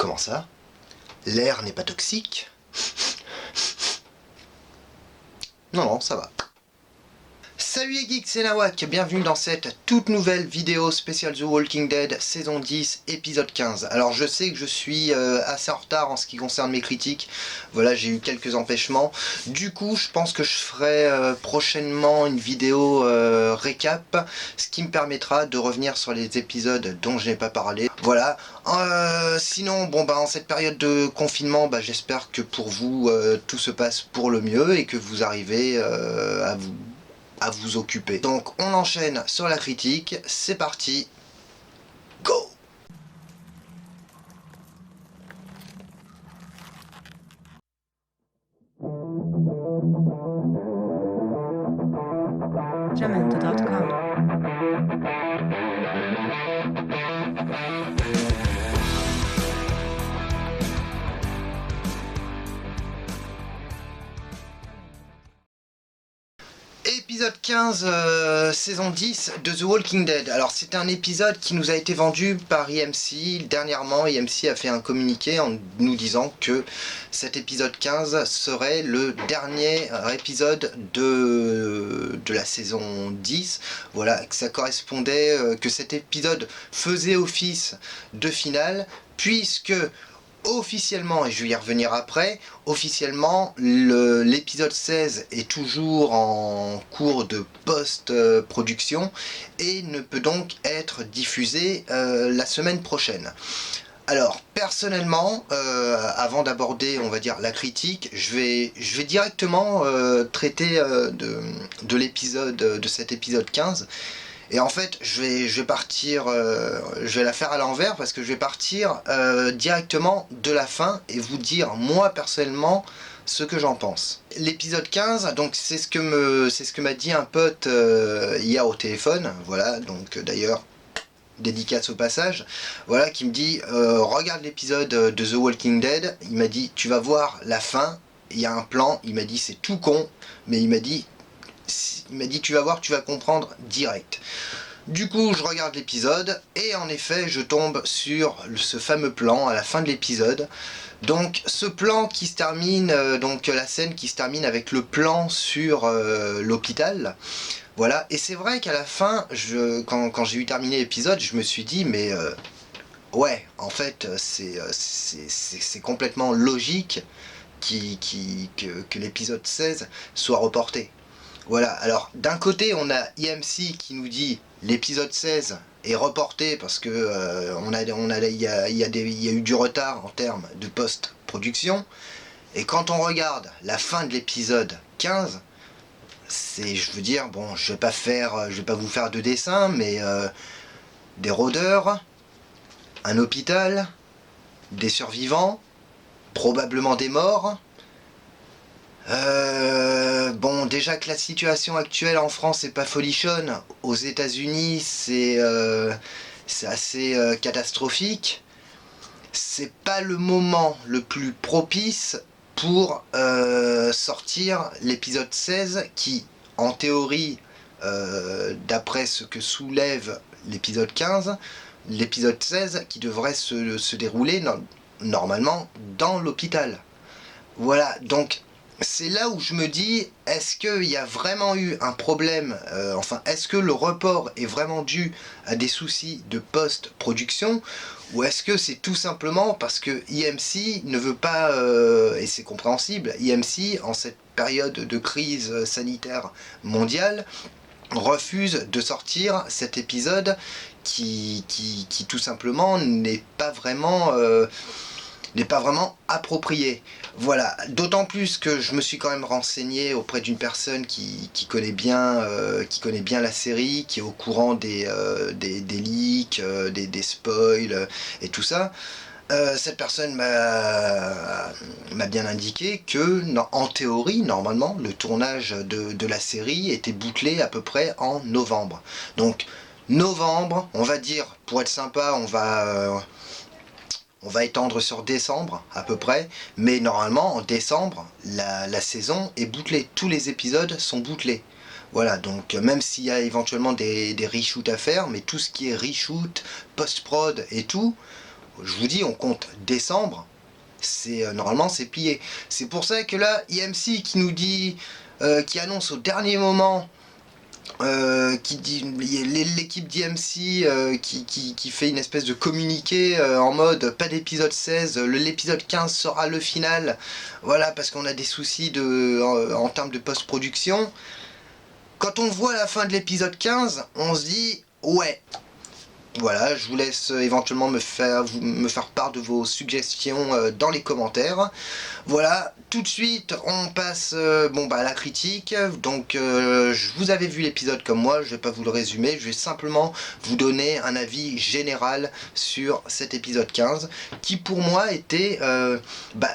Comment ça? L'air n'est pas toxique? Non, ça va. Salut les geeks, c'est Nawak, bienvenue dans cette toute nouvelle vidéo spéciale The Walking Dead, saison 10, épisode 15. Alors je sais que je suis assez en retard en ce qui concerne mes critiques, voilà, j'ai eu quelques empêchements. Du coup, je pense que je ferai prochainement une vidéo récap, ce qui me permettra de revenir sur les épisodes dont je n'ai pas parlé. Voilà, sinon, en cette période de confinement, j'espère que pour vous, tout se passe pour le mieux et que vous arrivez à vous occuper. Donc on enchaîne sur la critique, c'est parti, go! Jamendo.com. Épisode 15, saison 10 de The Walking Dead. Alors c'est un épisode qui nous a été vendu par EMC. Dernièrement, EMC a fait un communiqué en nous disant que cet épisode 15 serait le dernier épisode de la saison 10. Voilà, que ça correspondait, que cet épisode faisait office de finale, puisque officiellement, et je vais y revenir après, officiellement l'épisode 16 est toujours en cours de post-production et ne peut donc être diffusé la semaine prochaine. Alors personnellement, avant d'aborder on va dire la critique, je vais directement traiter de l'épisode, de cet épisode 15. Et en fait, je vais partir, je vais la faire à l'envers parce que je vais partir directement de la fin et vous dire moi personnellement ce que j'en pense. L'épisode 15, donc c'est ce que m'a dit un pote hier au téléphone, voilà, donc d'ailleurs dédicace au passage, voilà, qui me dit regarde l'épisode de The Walking Dead, il m'a dit tu vas voir la fin, il y a un plan, il m'a dit c'est tout con, mais il m'a dit tu vas voir, tu vas comprendre direct. Du coup, je regarde l'épisode et en effet, je tombe sur ce fameux plan à la fin de l'épisode. Donc, ce plan qui se termine, donc la scène qui se termine avec le plan sur l'hôpital. Voilà, et c'est vrai qu'à la fin, quand j'ai eu terminé l'épisode, je me suis dit, mais ouais, en fait, c'est complètement logique que l'épisode 16 soit reporté. Voilà, alors d'un côté on a EMC qui nous dit l'épisode 16 est reporté parce que il y a eu du retard en termes de post-production, et quand on regarde la fin de l'épisode 15, je veux dire, bon, je vais pas vous faire de dessin, mais des rôdeurs, un hôpital, des survivants, probablement des morts. Bon, déjà que la situation actuelle en France est pas folichonne, aux États-Unis c'est assez catastrophique. C'est pas le moment le plus propice pour sortir l'épisode 16 qui, en théorie, d'après ce que soulève l'épisode 15, l'épisode 16 qui devrait se dérouler normalement dans l'hôpital. Voilà, donc c'est là où je me dis, est-ce qu'il y a vraiment eu un problème, est-ce que le report est vraiment dû à des soucis de post-production, ou est-ce que c'est tout simplement parce que EMC ne veut pas, et c'est compréhensible, EMC en cette période de crise sanitaire mondiale refuse de sortir cet épisode qui tout simplement n'est pas vraiment approprié. Voilà, d'autant plus que je me suis quand même renseigné auprès d'une personne qui connaît bien la série, qui est au courant des leaks, des spoils et tout ça. Cette personne m'a bien indiqué que, en théorie, normalement, le tournage de la série était bouclé à peu près en novembre. Donc, novembre, on va dire, pour être sympa, on va étendre sur décembre à peu près, mais normalement en décembre la saison est bouclée, tous les épisodes sont bouclés. Voilà, donc même s'il y a éventuellement des reshoots à faire, mais tout ce qui est reshoot, post-prod et tout, je vous dis, on compte décembre, c'est normalement c'est plié. C'est pour ça que là, IMC qui nous dit, qui annonce au dernier moment, qui dit l'équipe d'IMC qui fait une espèce de communiqué en mode pas d'épisode 16, l'épisode 15 sera le final, voilà, parce qu'on a des soucis en termes de post-production. Quand on voit la fin de l'épisode 15, on se dit ouais. Voilà, je vous laisse éventuellement me faire part de vos suggestions dans les commentaires. Voilà, tout de suite on passe à la critique. Donc vous avez vu l'épisode comme moi, je vais pas vous le résumer, je vais simplement vous donner un avis général sur cet épisode 15 qui pour moi était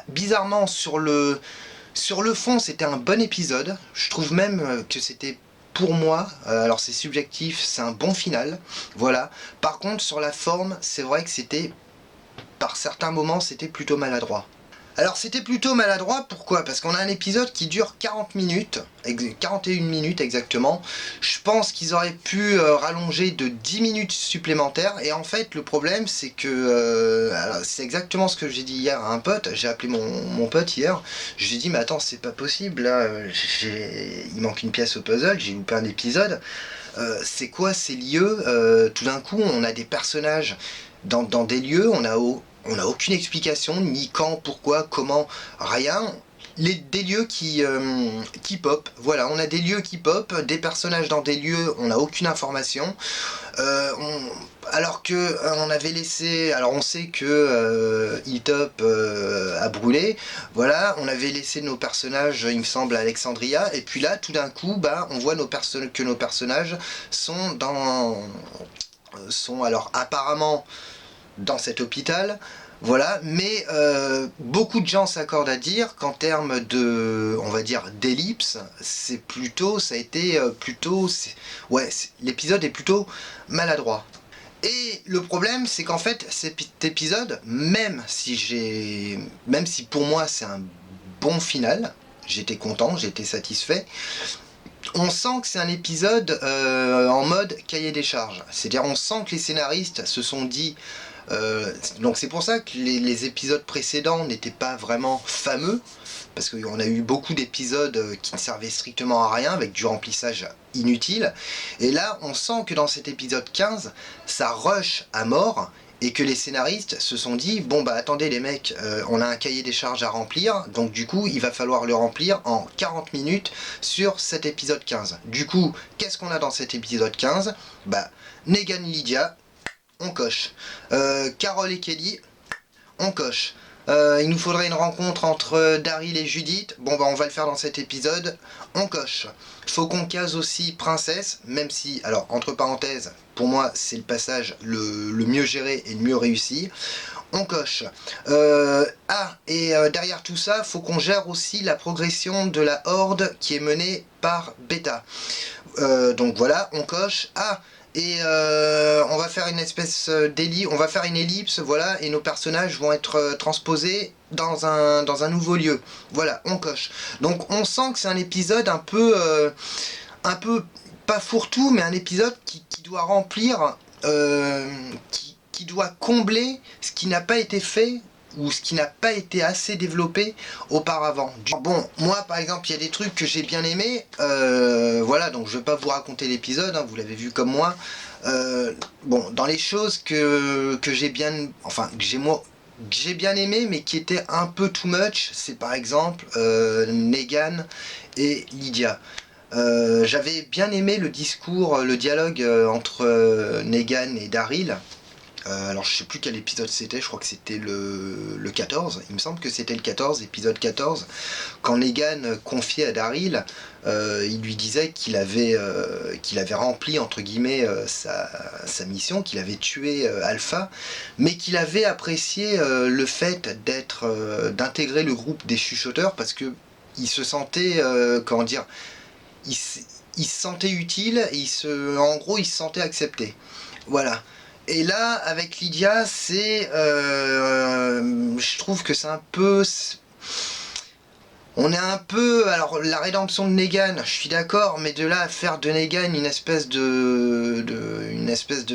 bizarrement sur le fond c'était un bon épisode. Je trouve même que c'était pour moi, alors c'est subjectif, c'est un bon final, voilà. Par contre, sur la forme, c'est vrai que c'était, par certains moments, c'était plutôt maladroit. Alors c'était plutôt maladroit, pourquoi? Parce qu'on a un épisode qui dure 40 minutes, 41 minutes exactement. Je pense qu'ils auraient pu rallonger de 10 minutes supplémentaires. Et en fait le problème c'est que, c'est exactement ce que j'ai dit hier à un pote. J'ai appelé mon pote hier, je lui ai dit mais attends c'est pas possible là, il manque une pièce au puzzle, j'ai loupé un épisode. C'est quoi ces lieux? Tout d'un coup on a des personnages dans des lieux, on n'a aucune explication, ni quand, pourquoi, comment, rien. Des lieux qui pop, voilà, on a des lieux qui pop, des personnages dans des lieux, on n'a aucune information. Alors que on avait laissé, alors on sait que Hilltop a brûlé, voilà, on avait laissé nos personnages, il me semble, à Alexandria, et puis là, tout d'un coup, on voit que nos personnages sont alors apparemment dans cet hôpital, voilà, mais beaucoup de gens s'accordent à dire qu'en termes de, on va dire, d'ellipse, c'est plutôt, ça a été l'épisode est plutôt maladroit. Et le problème, c'est qu'en fait, cet épisode, même si pour moi c'est un bon final, j'étais content, j'étais satisfait, on sent que c'est un épisode en mode cahier des charges. C'est-à-dire on sent que les scénaristes se sont dit... donc c'est pour ça que les épisodes précédents n'étaient pas vraiment fameux, parce qu'on a eu beaucoup d'épisodes qui ne servaient strictement à rien, avec du remplissage inutile. Et là, on sent que dans cet épisode 15, ça rush à mort, et que les scénaristes se sont dit bon attendez les mecs, on a un cahier des charges à remplir, donc du coup il va falloir le remplir en 40 minutes sur cet épisode 15. Du coup, qu'est-ce qu'on a dans cet épisode 15? Negan Lydia, on coche. Carol et Kelly, on coche. Il nous faudrait une rencontre entre Daryl et Judith. On va le faire dans cet épisode. On coche. Faut qu'on case aussi Princesse, même si, alors entre parenthèses, pour moi c'est le passage le mieux géré et le mieux réussi. On coche. Derrière tout ça, faut qu'on gère aussi la progression de la Horde qui est menée par Beta. Donc voilà, on coche. On va faire une espèce d'ellipse, on va faire une ellipse, voilà, et nos personnages vont être transposés dans un nouveau lieu. Voilà, on coche. Donc on sent que c'est un épisode un peu pas fourre-tout, mais un épisode qui doit remplir, qui doit combler ce qui n'a pas été fait ou ce qui n'a pas été assez développé auparavant. Moi par exemple, il y a des trucs que j'ai bien aimés, voilà, donc je vais pas vous raconter l'épisode, hein, vous l'avez vu comme moi. Dans les choses que j'ai bien, enfin que j'ai bien aimé mais qui étaient un peu too much, c'est par exemple Negan et Lydia. J'avais bien aimé le discours, le dialogue entre Negan et Daryl. Alors je sais plus quel épisode c'était, je crois que c'était le 14, il me semble que c'était le 14, épisode 14, quand Negan confiait à Daryl, il lui disait qu'il avait rempli entre guillemets sa mission, qu'il avait tué Alpha, mais qu'il avait apprécié le fait d'intégrer le groupe des chuchoteurs parce que il se sentait, comment dire, il se sentait utile et en gros il se sentait accepté. Voilà. Et là, avec Lydia, je trouve que c'est un peu... On est un peu... Alors, la rédemption de Negan, je suis d'accord, mais de là à faire de Negan une espèce de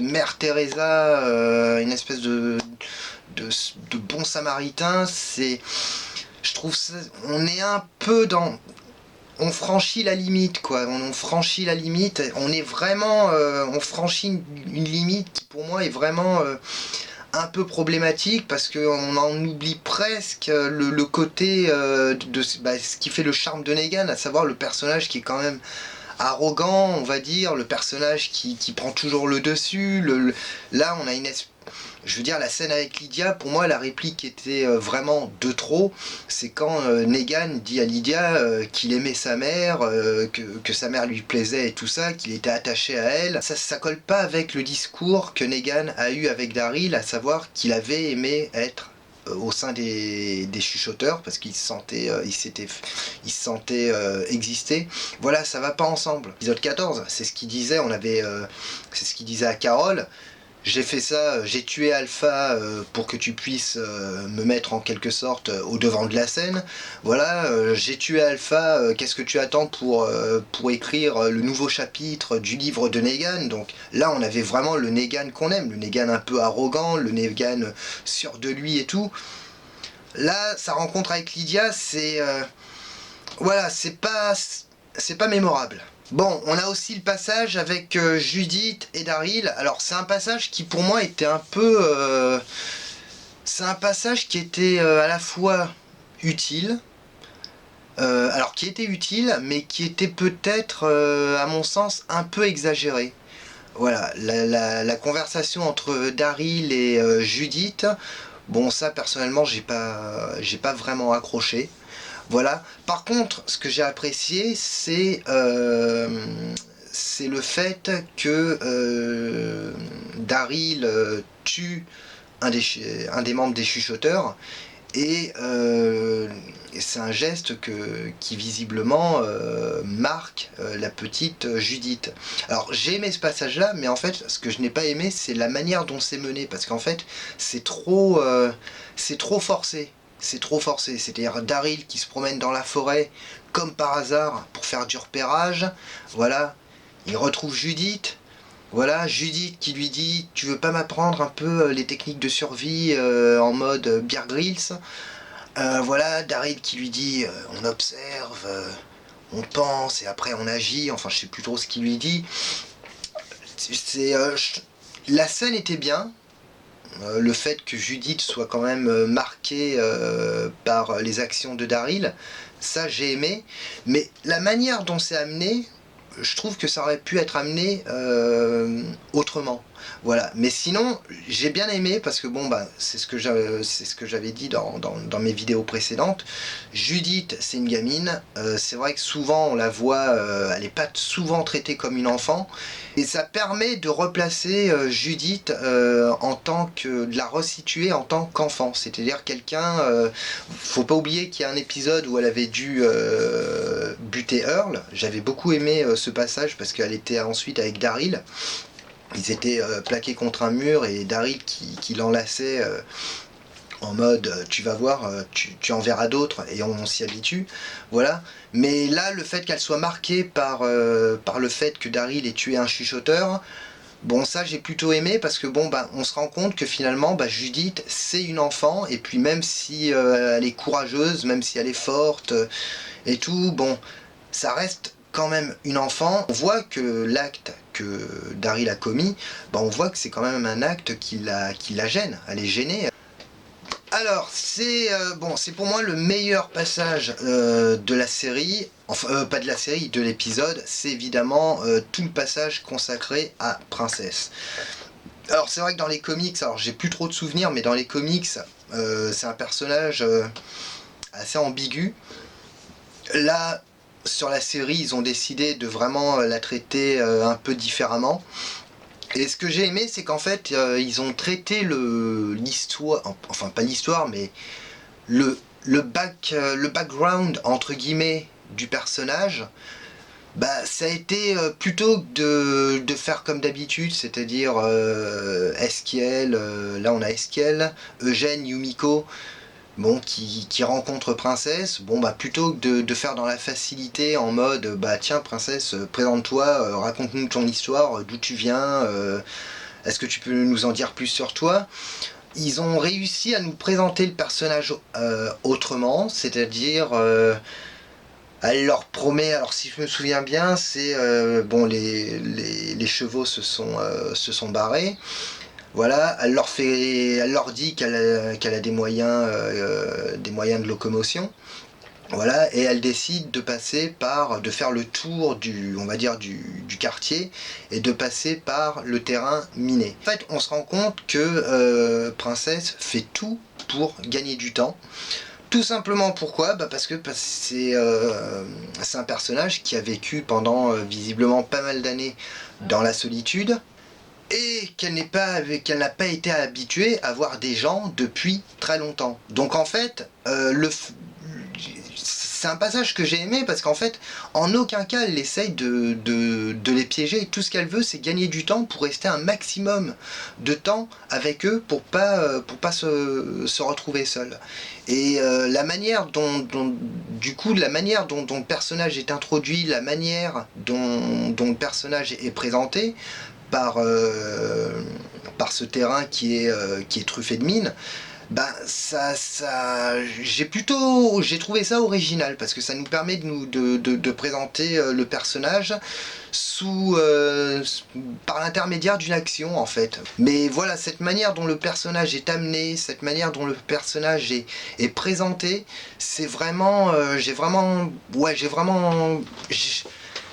Mère Teresa, une espèce de de bon samaritain, je trouve ça, on est un peu dans, on franchit la limite, quoi. On franchit la limite. On est vraiment, on franchit une limite qui pour moi est vraiment un peu problématique parce qu'on en oublie presque le côté ce qui fait le charme de Negan, à savoir le personnage qui est quand même arrogant, on va dire, le personnage qui prend toujours le dessus. Là, on a je veux dire, la scène avec Lydia, pour moi, la réplique était vraiment de trop. C'est quand Negan dit à Lydia qu'il aimait sa mère, que sa mère lui plaisait et tout ça, qu'il était attaché à elle. Ça colle pas avec le discours que Negan a eu avec Daryl, à savoir qu'il avait aimé être au sein des chuchoteurs parce qu'il se sentait, il se sentait exister. Voilà, ça va pas ensemble. Épisode 14, c'est ce qu'il disait, c'est ce qu'il disait à Carole. J'ai fait ça, j'ai tué Alpha pour que tu puisses me mettre en quelque sorte au devant de la scène. Voilà, j'ai tué Alpha, qu'est-ce que tu attends pour écrire le nouveau chapitre du livre de Negan? Donc là, on avait vraiment le Negan qu'on aime, le Negan un peu arrogant, le Negan sûr de lui et tout. Là, sa rencontre avec Lydia, voilà, c'est pas mémorable. Bon, on a aussi le passage avec Judith et Daryl. Alors, c'est un passage qui, pour moi, était un peu... c'est un passage qui était à la fois utile, alors qui était utile, mais qui était peut-être, à mon sens, un peu exagéré. Voilà, la conversation entre Daryl et Judith, bon, ça, personnellement, j'ai pas vraiment accroché. Voilà. Par contre, ce que j'ai apprécié, c'est le fait que Daryl tue un des membres des chuchoteurs et c'est un geste qui visiblement marque la petite Judith. Alors j'ai aimé ce passage là, mais en fait ce que je n'ai pas aimé c'est la manière dont c'est mené, parce qu'en fait c'est trop forcé. C'est trop forcé, c'est-à-dire Daryl qui se promène dans la forêt comme par hasard pour faire du repérage, voilà, il retrouve Judith, voilà, Judith qui lui dit « Tu veux pas m'apprendre un peu les techniques de survie en mode Bear Grylls ?» Voilà, Daryl qui lui dit On observe, on pense et après on agit », enfin je sais plus trop ce qu'il lui dit. La scène était bien. Le fait que Judith soit quand même marquée par les actions de Daryl, ça j'ai aimé, mais la manière dont c'est amené, je trouve que ça aurait pu être amené autrement. Voilà, mais sinon j'ai bien aimé parce que bon bah c'est ce que j'avais dit dans mes vidéos précédentes. Judith c'est une gamine, c'est vrai que souvent on la voit, elle n'est pas souvent traitée comme une enfant, et ça permet de replacer Judith en tant que, de la resituer en tant qu'enfant, c'est-à-dire quelqu'un, faut pas oublier qu'il y a un épisode où elle avait dû buter Earl. J'avais beaucoup aimé ce passage parce qu'elle était ensuite avec Daryl. Ils étaient plaqués contre un mur et Daryl qui l'enlaçait en mode tu vas voir, tu en verras d'autres, et on s'y habitue. Voilà. Mais là, le fait qu'elle soit marquée par le fait que Daryl ait tué un chuchoteur, bon, ça j'ai plutôt aimé parce que bon, bah, on se rend compte que finalement Judith c'est une enfant, et puis même si elle est courageuse, même si elle est forte et tout, bon, ça reste quand même une enfant. On voit que l'acte que Daryl a commis, bah, on voit que c'est quand même un acte qui la gêne, elle est gênée. Alors, c'est pour moi le meilleur passage de la série, enfin pas de la série, de l'épisode, c'est évidemment tout le passage consacré à Princesse. Alors c'est vrai que dans les comics, alors j'ai plus trop de souvenirs, mais dans les comics, c'est un personnage assez ambigu. Là, sur la série, ils ont décidé de vraiment la traiter un peu différemment. Et ce que j'ai aimé, c'est qu'en fait, ils ont traité l'histoire, enfin pas l'histoire, mais le background, entre guillemets, du personnage. Bah, ça a été plutôt que de faire comme d'habitude, c'est-à-dire Eskiel, là on a Eskiel, Eugène, Yumiko, bon, qui rencontre Princesse, bon bah plutôt que de faire dans la facilité en mode bah tiens Princesse, présente-toi, raconte-nous ton histoire, d'où tu viens, est-ce que tu peux nous en dire plus sur toi, Ils ont réussi à nous présenter le personnage autrement, c'est-à-dire elle leur promet, alors si je me souviens bien, c'est bon, les chevaux se sont barrés. Voilà, elle leur dit qu'elle a des moyens de locomotion. Voilà, et elle décide de de faire le tour on va dire, du quartier et de passer par le terrain miné. En fait, on se rend compte que Princesse fait tout pour gagner du temps. Tout simplement pourquoi, parce que c'est un personnage qui a vécu pendant visiblement pas mal d'années dans la solitude et qu'elle n'a pas été habituée à voir des gens depuis très longtemps. Donc en fait, c'est un passage que j'ai aimé parce qu'en fait, en aucun cas elle essaye de les piéger. Tout ce qu'elle veut, c'est gagner du temps pour rester un maximum de temps avec eux pour pas se retrouver seule. Et la manière la manière dont le personnage est introduit, la manière dont le personnage est présenté par ce terrain qui est truffé de mines, j'ai trouvé ça original parce que ça nous permet de présenter le personnage par l'intermédiaire d'une action en fait. Mais voilà, cette manière dont le personnage est amené, cette manière dont le personnage est présenté, c'est vraiment,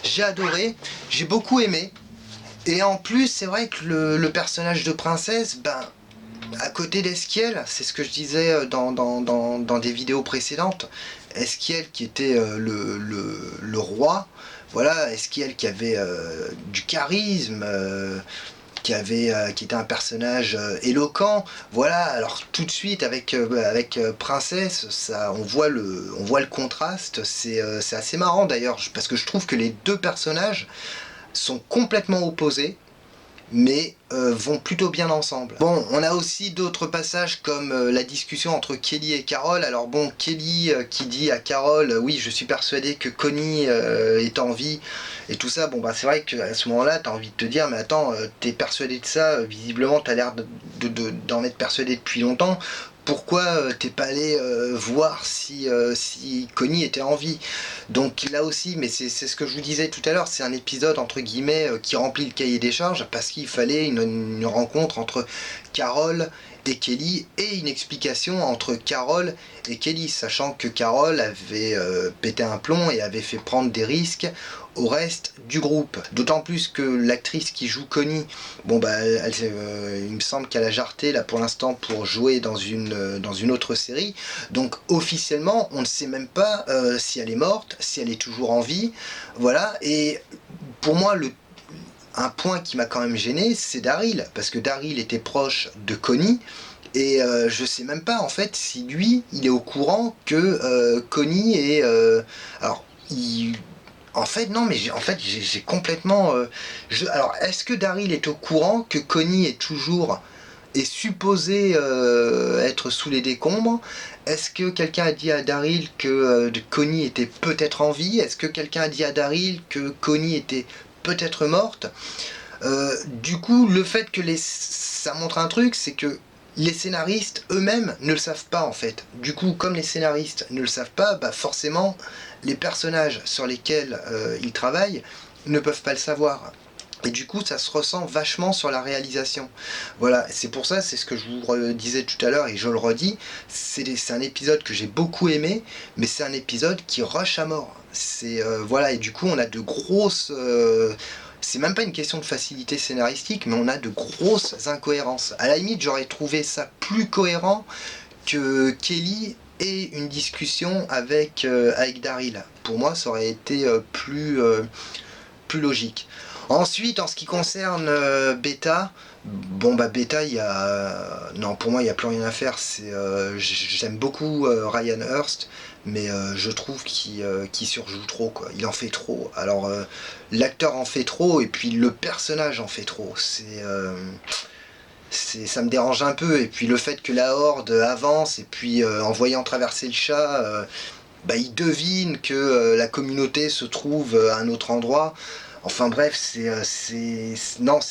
j'ai adoré, j'ai beaucoup aimé. Et en plus, c'est vrai que le personnage de Princesse, à côté d'Eskiel, c'est ce que je disais dans des vidéos précédentes, Eskiel qui était le roi, voilà, Eskiel qui avait du charisme, qui était un personnage éloquent, voilà, alors tout de suite avec Princesse, on voit le contraste, c'est assez marrant d'ailleurs, parce que je trouve que les deux personnages sont complètement opposés, mais vont plutôt bien ensemble. Bon, on a aussi d'autres passages comme la discussion entre Kelly et Carol. Alors bon, Kelly qui dit à Carol, oui, je suis persuadé que Connie est en vie, et tout ça, c'est vrai qu'à ce moment-là, t'as envie de te dire, mais attends, t'es persuadé de ça, visiblement t'as l'air d'en être persuadé depuis longtemps, pourquoi t'es pas allé voir si Connie était en vie? Donc là aussi, mais c'est ce que je vous disais tout à l'heure, c'est un épisode entre guillemets qui remplit le cahier des charges parce qu'il fallait une rencontre entre Carol et Kelly et une explication entre Carol et Kelly, sachant que Carol avait pété un plomb et avait fait prendre des risques au reste du groupe. D'autant plus que l'actrice qui joue Connie, il me semble qu'elle a jarté là pour l'instant pour jouer dans une autre série. Donc officiellement, on ne sait même pas si elle est morte, si elle est toujours en vie. Voilà, et pour moi, un point qui m'a quand même gêné, c'est Daryl, parce que Daryl était proche de Connie, et je sais même pas en fait si lui, il est au courant que Connie est... alors, en fait, non, mais j'ai complètement... alors, est-ce que Daryl est au courant que Connie est supposée être sous les décombres? Est-ce que quelqu'un a dit à Daryl que Connie était peut-être en vie? Est-ce que quelqu'un a dit à Daryl que Connie était peut-être morte? Du coup, le fait que ça montre un truc, c'est que les scénaristes eux-mêmes ne le savent pas en fait. Du coup, comme les scénaristes ne le savent pas, forcément, les personnages sur lesquels ils travaillent ne peuvent pas le savoir. Et du coup, ça se ressent vachement sur la réalisation. Voilà, c'est pour ça, c'est ce que je vous disais tout à l'heure et je le redis, c'est un épisode que j'ai beaucoup aimé, mais c'est un épisode qui rush à mort. Voilà, et du coup, on a de grosses... c'est même pas une question de facilité scénaristique, mais on a de grosses incohérences. À la limite, j'aurais trouvé ça plus cohérent que Kelly ait une discussion avec Daryl. Pour moi, ça aurait été plus logique. Ensuite, en ce qui concerne Beta, Beta, non, pour moi, il n'y a plus rien à faire. J'aime beaucoup Ryan Hurst, mais je trouve qu'il surjoue trop, quoi. Il en fait trop. Alors, l'acteur en fait trop, et puis le personnage en fait trop. Ça me dérange un peu, et puis le fait que la horde avance, et puis en voyant traverser le chat, il devine que la communauté se trouve à un autre endroit. Enfin bref, non,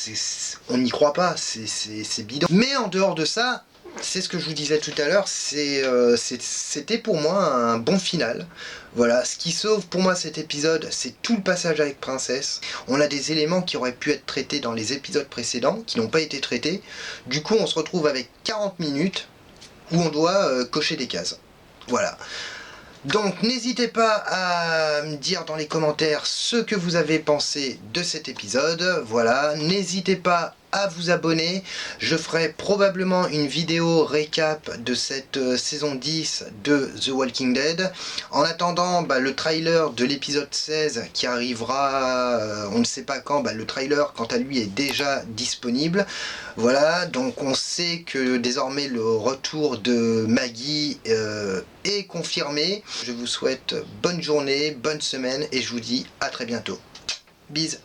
on n'y croit pas, c'est bidon. Mais en dehors de ça, c'est ce que je vous disais tout à l'heure, c'était pour moi un bon final. Voilà, ce qui sauve pour moi cet épisode, c'est tout le passage avec Princesse. On a des éléments qui auraient pu être traités dans les épisodes précédents, qui n'ont pas été traités. Du coup, on se retrouve avec 40 minutes où on doit cocher des cases. Voilà. Donc n'hésitez pas à me dire dans les commentaires ce que vous avez pensé de cet épisode. Voilà, n'hésitez pas à vous abonner. Je ferai probablement une vidéo récap de cette saison 10 de The Walking Dead. En attendant, le trailer de l'épisode 16 qui arrivera, on ne sait pas quand, le trailer quant à lui est déjà disponible. Voilà, donc on sait que désormais le retour de Maggie est confirmé. Je vous souhaite bonne journée, bonne semaine et je vous dis à très bientôt. Bis.